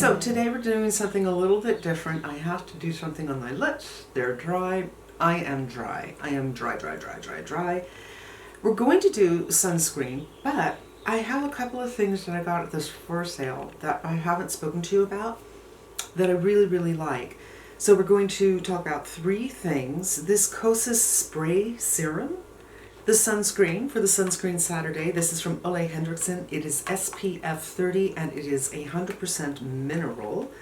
So today we're doing something a little bit different. I have to do something on my lips. They're dry. I am dry. I am dry, dry, dry, dry, dry. We're going to do sunscreen, but I have a couple of things that I got at this for sale that I haven't spoken to you about that I really, really like. So we're going to talk about three things. This Kosas Spray Serum, the sunscreen for the Sunscreen Saturday. This is from Ole Henriksen. It is SPF 30 and it is 100% mineral.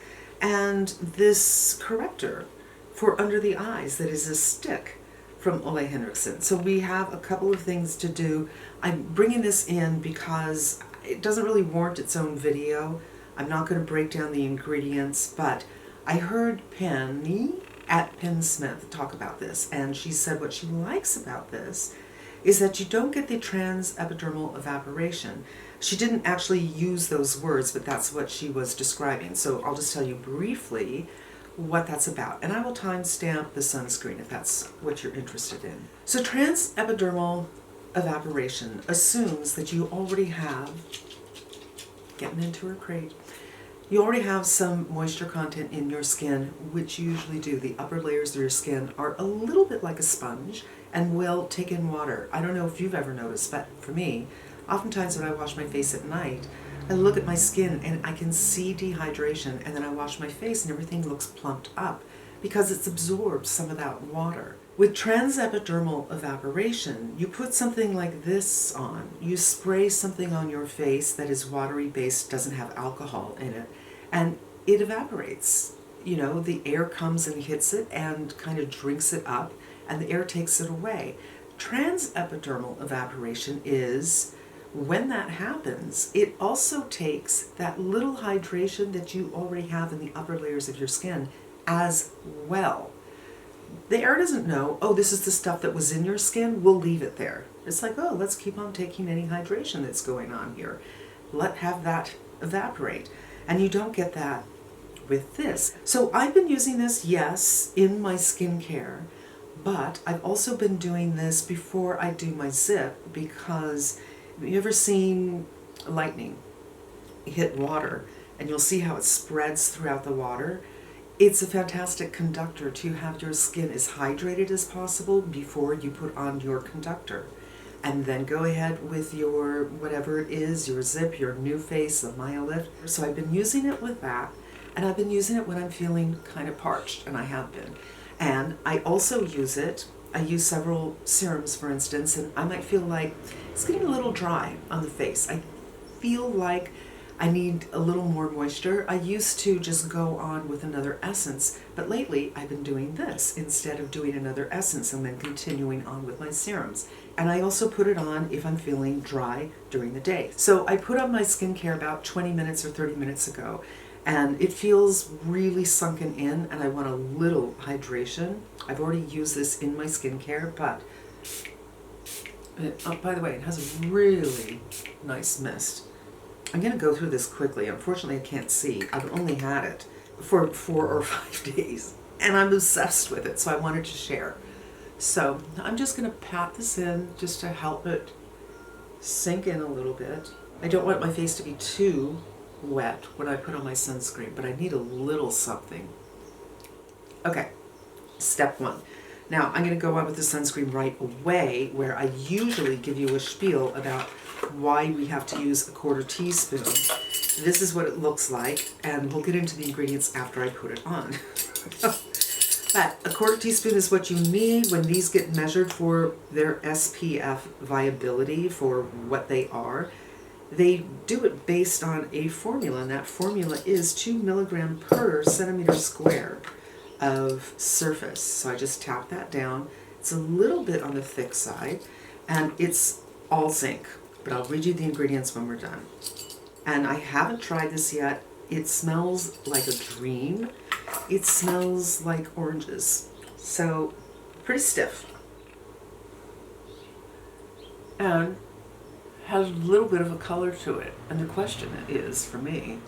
And this corrector for under the eyes that is a stick from Ole Henriksen. So we have a couple of things to do. I'm bringing this in because it doesn't really warrant its own video. I'm not going to break down the ingredients, but I heard Penny at Penn Smith talk about this, and she said what she likes about this is that you don't get the transepidermal evaporation. She didn't actually use those words, but that's what she was describing. So I'll just tell you briefly what that's about. And I will timestamp the sunscreen if that's what you're interested in. So transepidermal evaporation assumes that you already have, getting into her crate, you already have some moisture content in your skin, which you usually do. The upper layers of your skin are a little bit like a sponge and will take in water. I don't know if you've ever noticed, but for me, oftentimes when I wash my face at night, I look at my skin and I can see dehydration, and then I wash my face and everything looks plumped up because it's absorbed some of that water. With transepidermal evaporation, you put something like this on. You spray something on your face that is watery based, doesn't have alcohol in it, and it evaporates. You know, the air comes and hits it and kind of drinks it up, and the air takes it away. Transepidermal evaporation is when that happens, it also takes that little hydration that you already have in the upper layers of your skin as well. The air doesn't know, oh, this is the stuff that was in your skin, we'll leave it there. It's like, oh, let's keep on taking any hydration that's going on here. Have that evaporate. And you don't get that with this. So I've been using this, yes, in my skincare, but I've also been doing this before I do my zip, because have you ever seen lightning hit water and you'll see how it spreads throughout the water? It's a fantastic conductor to have your skin as hydrated as possible before you put on your conductor. And then go ahead with your, whatever it is, your zip, your new face, the Myolift. So I've been using it with that, and I've been using it when I'm feeling kind of parched, and I have been. And I also use it, I use several serums, for instance, and I might feel like it's getting a little dry on the face. I feel like I need a little more moisture. I used to just go on with another essence, but lately I've been doing this instead of doing another essence and then continuing on with my serums. And I also put it on if I'm feeling dry during the day. So I put on my skincare about 20 minutes or 30 minutes ago, and it feels really sunken in, and I want a little hydration. I've already used this in my skincare, but oh, by the way, it has a really nice mist. I'm going to go through this quickly. Unfortunately, I can't see. I've only had it for 4 or 5 days, and I'm obsessed with it, so I wanted to share. So I'm just going to pat this in just to help it sink in a little bit. I don't want my face to be too wet when I put on my sunscreen, but I need a little something. Okay, step 1. Now I'm going to go on with the sunscreen right away, where I usually give you a spiel about why we have to use a 1/4 teaspoon. This is what it looks like, and we'll get into the ingredients after I put it on. But a 1/4 teaspoon is what you need when these get measured for their SPF viability, for what they are. They do it based on a formula, and that formula is 2 milligrams per centimeter square of surface. So I just tap that down. It's a little bit on the thick side, and it's all zinc, but I'll read you the ingredients when we're done. And I haven't tried this yet. It smells like a dream. It smells like oranges. So pretty stiff. And has a little bit of a color to it. And the question is, for me,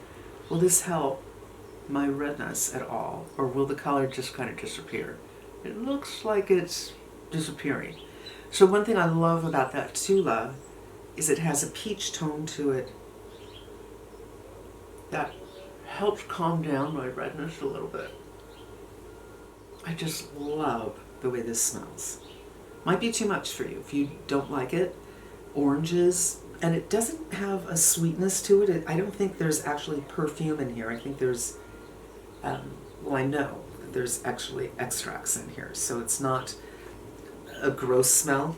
will this help my redness at all, or will the color just kind of disappear? It looks like it's disappearing. So one thing I love about that Tula is it has a peach tone to it that helps calm down my redness a little bit. I just love the way this smells. Might be too much for you if you don't like it. Oranges, and it doesn't have a sweetness to it. I don't think there's actually perfume in here. I think there's, well, I know that there's actually extracts in here, so it's not a gross smell.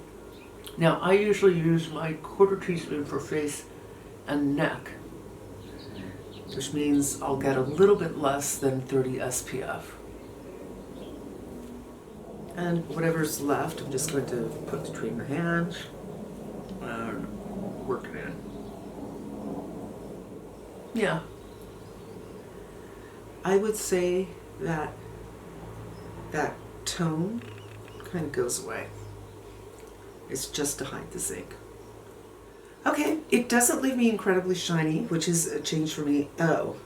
Now, I usually use my 1/4 teaspoon for face and neck, which means I'll get a little bit less than 30 SPF. And whatever's left, I'm just going to put between the hands and work it in. Yeah. I would say that that tone kind of goes away. It's just to hide the zinc. Okay, it doesn't leave me incredibly shiny, which is a change for me. Oh.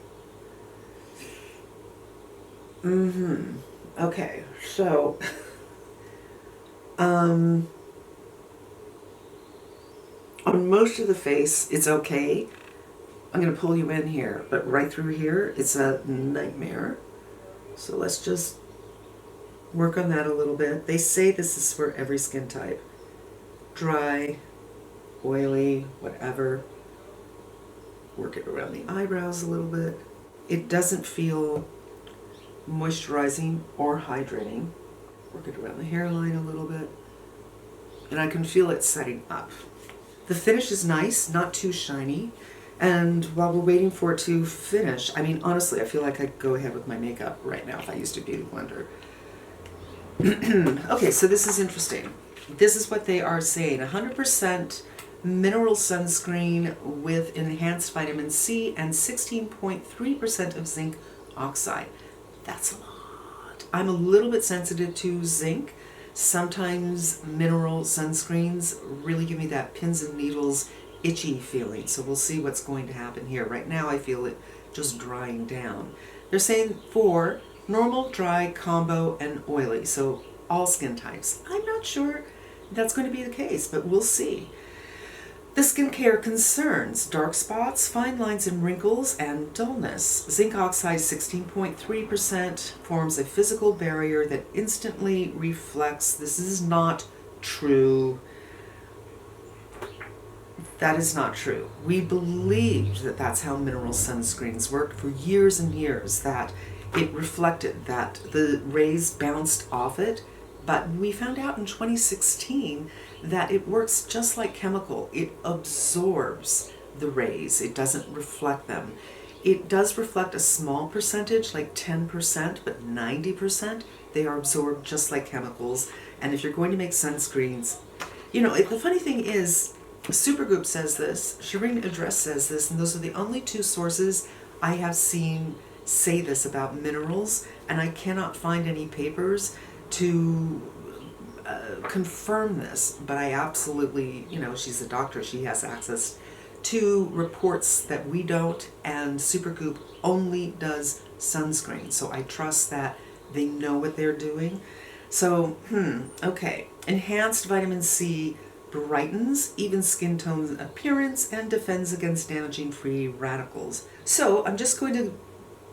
Okay, so on most of the face, it's okay. I'm going to pull you in here, but right through here, it's a nightmare. So let's just work on that a little bit. They say this is for every skin type. Dry, oily, whatever. Work it around the eyebrows a little bit. It doesn't feel moisturizing or hydrating. Work it around the hairline a little bit. And I can feel it setting up. The finish is nice, not too shiny. And while we're waiting for it to finish, I mean, honestly, I feel like I'd go ahead with my makeup right now if I used a beauty blender. Okay, so this is interesting. This is what they are saying. 100% mineral sunscreen with enhanced vitamin C and 16.3% of zinc oxide. That's a lot. I'm a little bit sensitive to zinc. Sometimes mineral sunscreens really give me that pins and needles itchy feeling. So we'll see what's going to happen here. Right now I feel it just drying down. They're saying for normal, dry, combo, and oily. So all skin types. I'm not sure that's going to be the case, but we'll see. The skincare concerns: dark spots, fine lines and wrinkles, and dullness. Zinc oxide 16.3% forms a physical barrier that instantly reflects. This is not true. That is not true. We believed that that's how mineral sunscreens worked for years and years, that it reflected, that the rays bounced off it. But we found out in 2016 that it works just like chemical. It absorbs the rays. It doesn't reflect them. It does reflect a small percentage, like 10%, but 90%, they are absorbed just like chemicals. And if you're going to make sunscreens, you know, the funny thing is, Supergoop says this, Shireen Address says this, and those are the only two sources I have seen say this about minerals, and I cannot find any papers to confirm this, but I absolutely, you know, she's a doctor, she has access to reports that we don't, and Supergoop only does sunscreen, so I trust that they know what they're doing. So, okay, enhanced vitamin C brightens even skin tone appearance and defends against damaging free radicals. So I'm just going to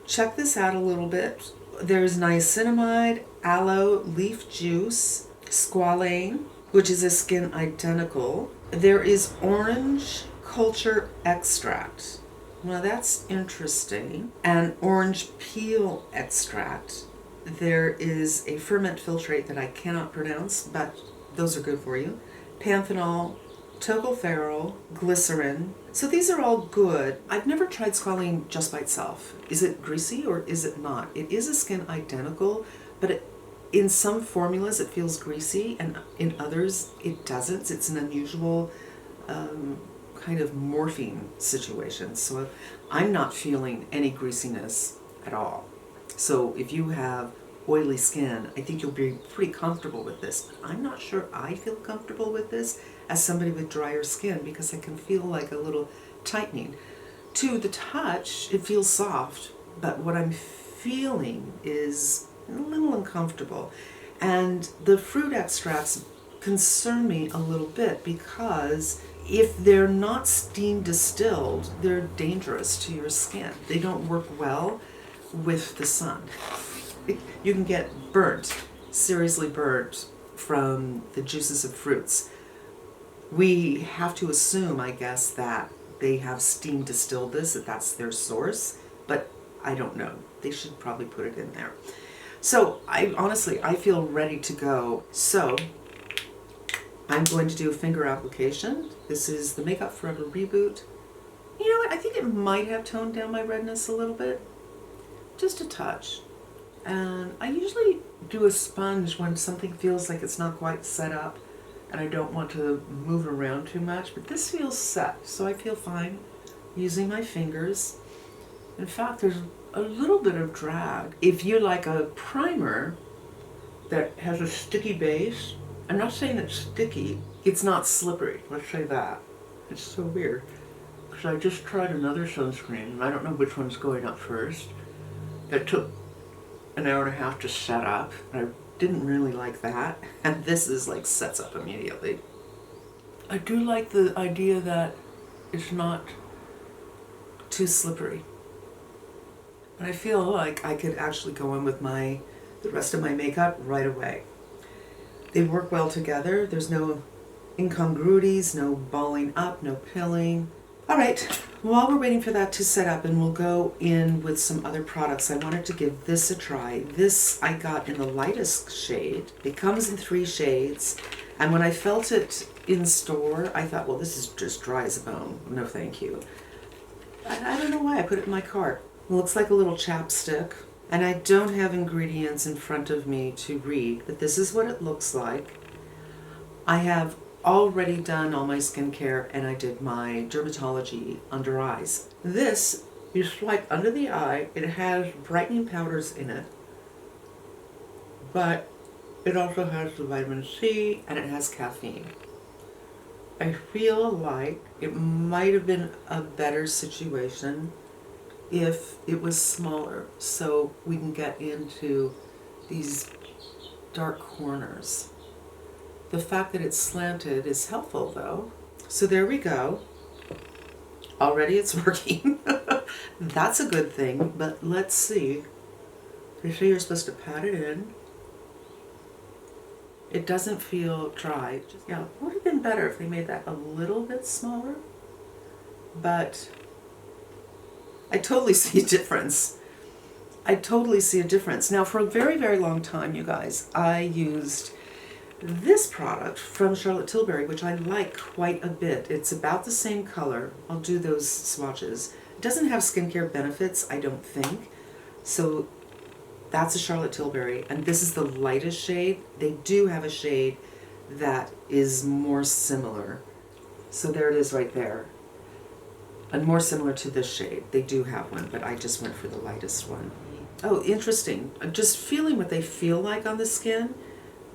check this out a little bit. There's niacinamide, aloe, leaf juice, squalane, which is a skin identical. There is orange culture extract. Now that's interesting. And orange peel extract. There is a ferment filtrate that I cannot pronounce, but those are good for you. Panthenol, tocopherol, glycerin. So these are all good. I've never tried squalane just by itself. Is it greasy or is it not? It is a skin identical, but in some formulas it feels greasy and in others it doesn't. It's an unusual kind of morphine situation. So I'm not feeling any greasiness at all. So if you have oily skin, I think you'll be pretty comfortable with this. I'm not sure I feel comfortable with this as somebody with drier skin because I can feel like a little tightening. To the touch, it feels soft, but what I'm feeling is a little uncomfortable. And the fruit extracts concern me a little bit because if they're not steam distilled, they're dangerous to your skin. They don't work well with the sun. You can get burnt, seriously burnt, from the juices of fruits. We have to assume, I guess, that they have steam distilled this, that that's their source, but I don't know. They should probably put it in there. So I feel ready to go. So I'm going to do a finger application. This is the Makeup Forever Reboot. You know what? I think it might have toned down my redness a little bit. Just a touch. And I usually do a sponge when something feels like it's not quite set up and I don't want to move around too much, but this feels set, so I feel fine using my fingers. In fact, there's a little bit of drag. If you like a primer that has a sticky base, I'm not saying it's sticky, it's not slippery, let's say that. It's so weird, because I just tried another sunscreen, and I don't know which one's going up first. It took an hour and a half to set up, and I didn't really like that, and this is like sets up immediately. I do like the idea that it's not too slippery. And I feel like I could actually go in with the rest of my makeup right away. They work well together. There's no incongruities, no balling up, no pilling. All right, while we're waiting for that to set up, and we'll go in with some other products, I wanted to give this a try. This I got in the lightest shade. It comes in 3 shades, and when I felt it in store, I thought, well, this is just dry as a bone. No, thank you. I don't know why I put it in my cart. It looks like a little chapstick, and I don't have ingredients in front of me to read, but this is what it looks like. I have already done all my skincare, and I did my dermatology under eyes. This, you swipe under the eye, it has brightening powders in it, but it also has the vitamin C and it has caffeine. I feel like it might have been a better situation if it was smaller, so we can get into these dark corners. The fact that it's slanted is helpful though. So there we go. Already it's working. That's a good thing, but let's see. They say you're supposed to pat it in. It doesn't feel dry. Yeah, it would have been better if they made that a little bit smaller, but I totally see a difference. I totally see a difference. Now, for a very, very long time, you guys, I used this product from Charlotte Tilbury, which I like quite a bit. It's about the same color. I'll do those swatches. It doesn't have skincare benefits, I don't think. So that's a Charlotte Tilbury, and this is the lightest shade. They do have a shade that is more similar. So there it is right there. And more similar to this shade. They do have one, but I just went for the lightest one. Oh, interesting. I'm just feeling what they feel like on the skin.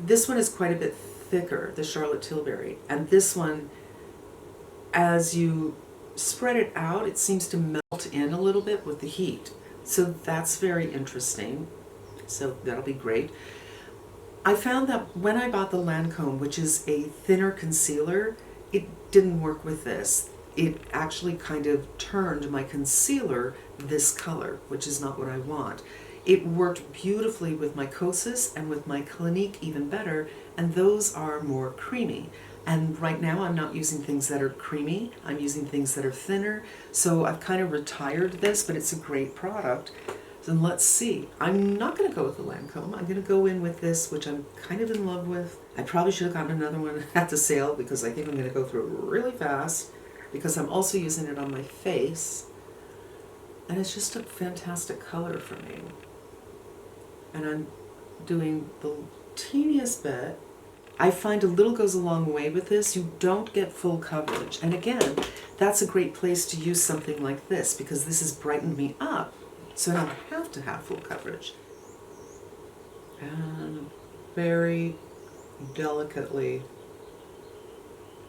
This one is quite a bit thicker, the Charlotte Tilbury. And this one, as you spread it out, it seems to melt in a little bit with the heat. So that's very interesting. So that'll be great. I found that when I bought the Lancome, which is a thinner concealer, it didn't work with this. It actually kind of turned my concealer this color, which is not what I want. It worked beautifully with my Kosas and with my Clinique even better, and those are more creamy. And right now I'm not using things that are creamy, I'm using things that are thinner, so I've kind of retired this, but it's a great product. So let's see. I'm not going to go with the Lancome. I'm going to go in with this, which I'm kind of in love with. I probably should have gotten another one at the sale because I think I'm going to go through it really fast, because I'm also using it on my face. And it's just a fantastic color for me. And I'm doing the teeniest bit. I find a little goes a long way with this. You don't get full coverage. And again, that's a great place to use something like this, because this has brightened me up, so I don't have to have full coverage. And very delicately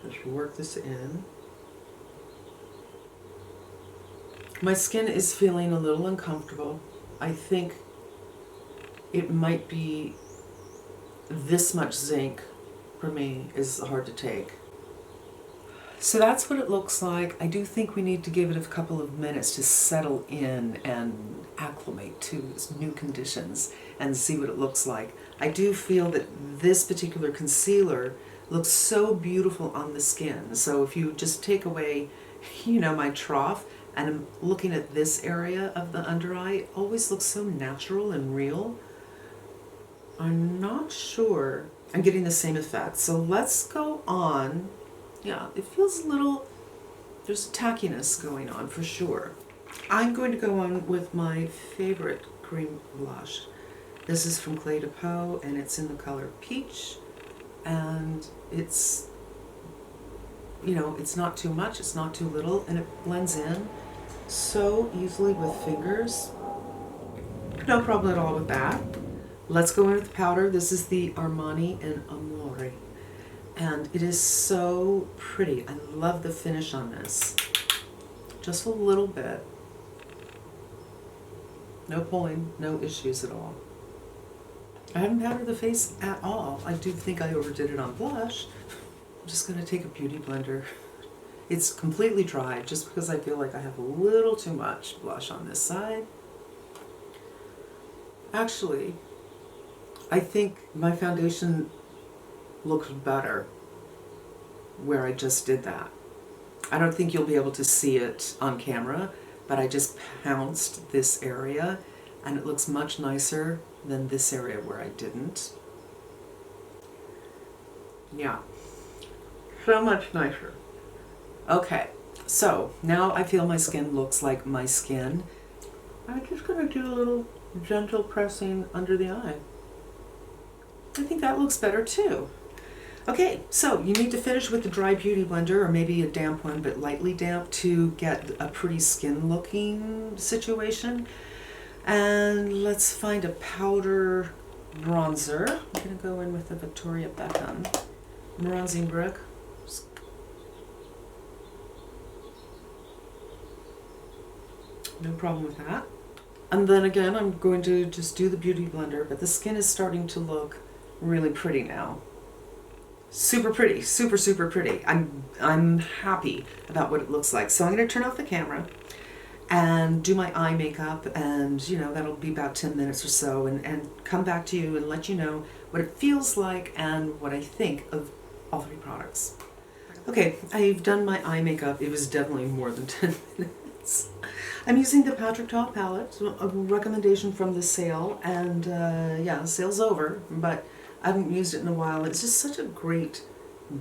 just work this in. My skin is feeling a little uncomfortable. I think it might be this much zinc for me is hard to take. So that's what it looks like. I do think we need to give it a couple of minutes to settle in and acclimate to new conditions and see what it looks like. I do feel that this particular concealer looks so beautiful on the skin. So if you just take away, you know, my trough, and I'm looking at this area of the under eye, it always looks so natural and real. I'm not sure I'm getting the same effect. So let's go on. Yeah, it feels a little, there's tackiness going on for sure. I'm going to go on with my favorite cream blush. This is from Clay to Peau, and it's in the color Peach. And it's, you know, it's not too much, it's not too little, and it blends in so easily with fingers. No problem at all with that. Let's go in with the powder. This is the Armani in Amore. And it is so pretty. I love the finish on this. Just a little bit. No pulling, no issues at all. I haven't powdered the face at all. I do think I overdid it on blush. I'm just gonna take a beauty blender. It's completely dry just because I feel like I have a little too much blush on this side. Actually, I think my foundation looks better where I just did that. I don't think you'll be able to see it on camera, but I just pounced this area and it looks much nicer than this area where I didn't. Yeah, so much nicer. Okay, so now I feel my skin looks like my skin. I'm just gonna do a little gentle pressing under the eye. I think that looks better too. Okay, so you need to finish with the dry beauty blender, or maybe a damp one, but lightly damp, to get a pretty skin looking situation. And let's find a powder bronzer. I'm gonna go in with the Victoria Beckham bronzing brick. No problem with that. And then again, I'm going to just do the beauty blender, but the skin is starting to look really pretty now. Super pretty, super, super pretty. I'm happy about what it looks like. So I'm going to turn off the camera and do my eye makeup, and you know, that'll be about 10 minutes or so, and come back to you and let you know what it feels like and what I think of all three products. Okay, I've done my eye makeup. It was definitely more than 10 minutes. I'm using the Patrick Ta palette, a recommendation from the sale, and yeah, the sale's over, but I haven't used it in a while. It's just such a great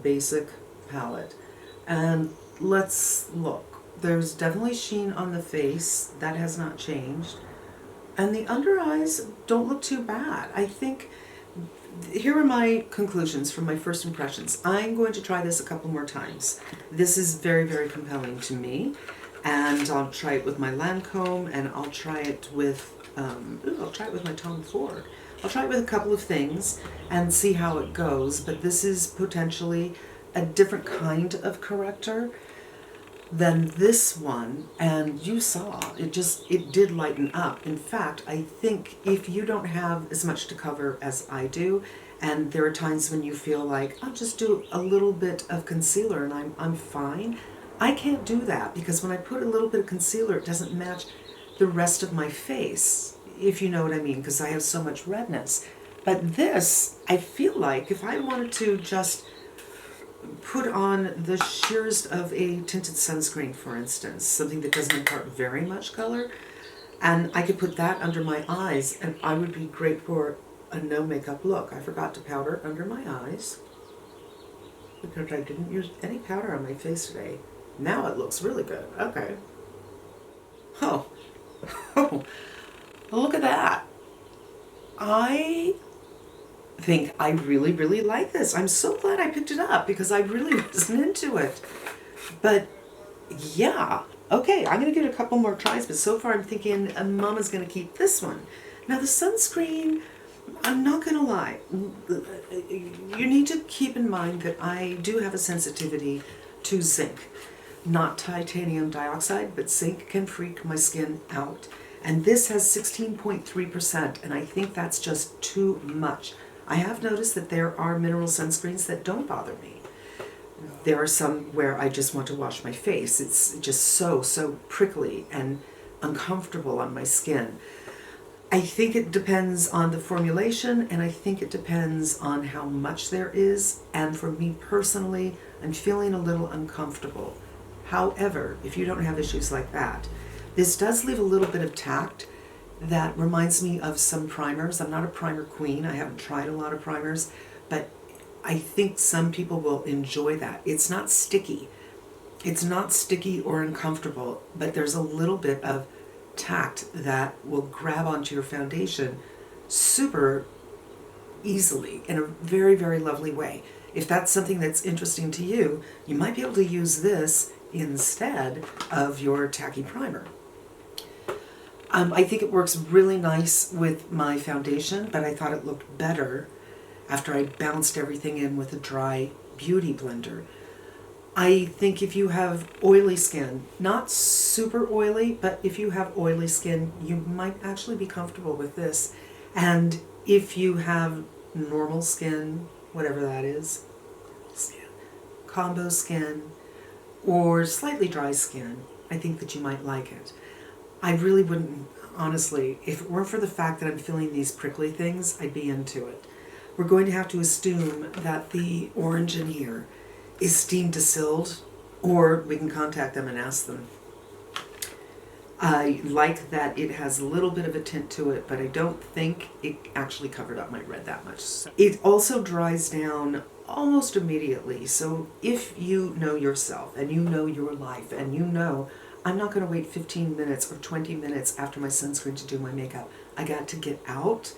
basic palette. And let's look. There's definitely sheen on the face. That has not changed. And the under eyes don't look too bad. I think, here are my conclusions from my first impressions. I'm going to try this a couple more times. This is very, very compelling to me. And I'll try it with my Lancome, and I'll try it with, I'll try it with my Tom Ford. I'll try it with a couple of things and see how it goes, but this is potentially a different kind of corrector than this one, and you saw, it did lighten up. In fact, I think if you don't have as much to cover as I do, and there are times when you feel like, I'll just do a little bit of concealer and I'm fine, I can't do that, because when I put a little bit of concealer, it doesn't match the rest of my face, if you know what I mean, because I have so much redness. But this, I feel like if I wanted to just put on the sheerest of a tinted sunscreen, for instance, something that doesn't impart very much color, and I could put that under my eyes, and I would be great for a no makeup look. I forgot to powder under my eyes because I didn't use any powder on my face today. Now it looks really good. Okay. Oh. Oh. Look at that. I think I really, really like this. I'm so glad I picked it up because I really wasn't into it. But yeah, okay, I'm going to give it a couple more tries, but so far I'm thinking Mama's going to keep this one. Now the sunscreen, I'm not going to lie. You need to keep in mind that I do have a sensitivity to zinc. Not titanium dioxide, but zinc can freak my skin out. And this has 16.3%, and I think that's just too much. I have noticed that there are mineral sunscreens that don't bother me. There are some where I just want to wash my face. It's just so prickly and uncomfortable on my skin. I think it depends on the formulation, and I think it depends on how much there is. And for me personally, I'm feeling a little uncomfortable. However, if you don't have issues like that, this does leave a little bit of tact that reminds me of some primers. I'm not a primer queen. I haven't tried a lot of primers, but I think some people will enjoy that. It's not sticky. It's not sticky or uncomfortable, but there's a little bit of tact that will grab onto your foundation super easily in a very lovely way. If that's something that's interesting to you, you might be able to use this instead of your tacky primer. I think it works really nice with my foundation, but I thought it looked better after I bounced everything in with a dry beauty blender. I think if you have oily skin, not super oily, but if you have oily skin, you might actually be comfortable with this. And if you have normal skin, whatever that is, combo skin, or slightly dry skin, I think that you might like it. I really wouldn't, honestly, if it weren't for the fact that I'm feeling these prickly things, I'd be into it. We're going to have to assume that the orange in here is steam distilled, or we can contact them and ask them. I like that it has a little bit of a tint to it, but I don't think it actually covered up my red that much. It also dries down almost immediately, so if you know yourself and you know your life and you know I'm not going to wait 15 minutes or 20 minutes after my sunscreen to do my makeup, I got to get out,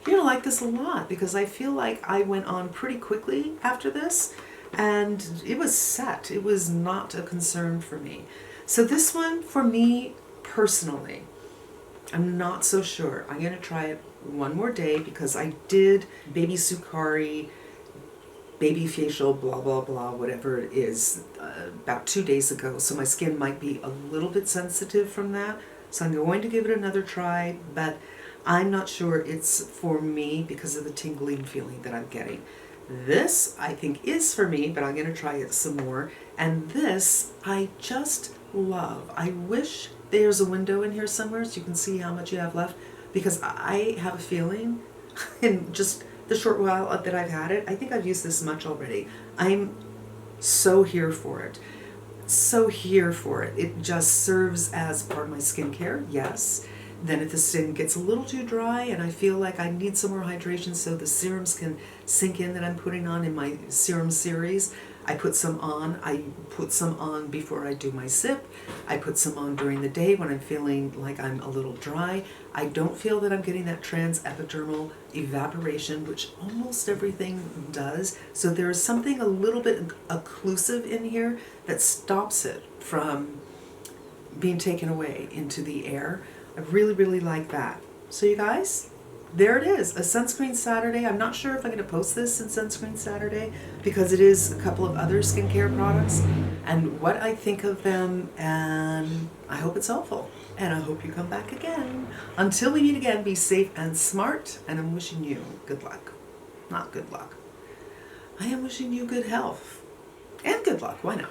you're going to like this a lot, because I feel like I went on pretty quickly after this and it was set. It was not a concern for me. So this one, for me personally, I'm not so sure. I'm going to try it one more day because I did baby Sukari, baby facial, blah, blah, blah, whatever it is, about 2 days ago. So my skin might be a little bit sensitive from that. So I'm going to give it another try, but I'm not sure it's for me because of the tingling feeling that I'm getting. This, I think, is for me, but I'm going to try it some more. And this, I just love. I wish there's a window in here somewhere so you can see how much you have left, because I have a feeling, in just the short while that I've had it, I think I've used this much already. I'm so here for it. So here for it. It just serves as part of my skincare, yes. Then if the skin gets a little too dry and I feel like I need some more hydration so the serums can sink in that I'm putting on in my serum series, I put some on. I put some on before I do my sip. I put some on during the day when I'm feeling like I'm a little dry. I don't feel that I'm getting that transepidermal evaporation, which almost everything does. So there is something a little bit occlusive in here that stops it from being taken away into the air. I really like that. So you guys, there it is, a Sunscreen Saturday. I'm not sure if I'm going to post this in Sunscreen Saturday because it is a couple of other skincare products and what I think of them, and I hope it's helpful. And I hope you come back again. Until we meet again, be safe and smart, and I'm wishing you good luck. Not good luck. I am wishing you good health and good luck. Why not?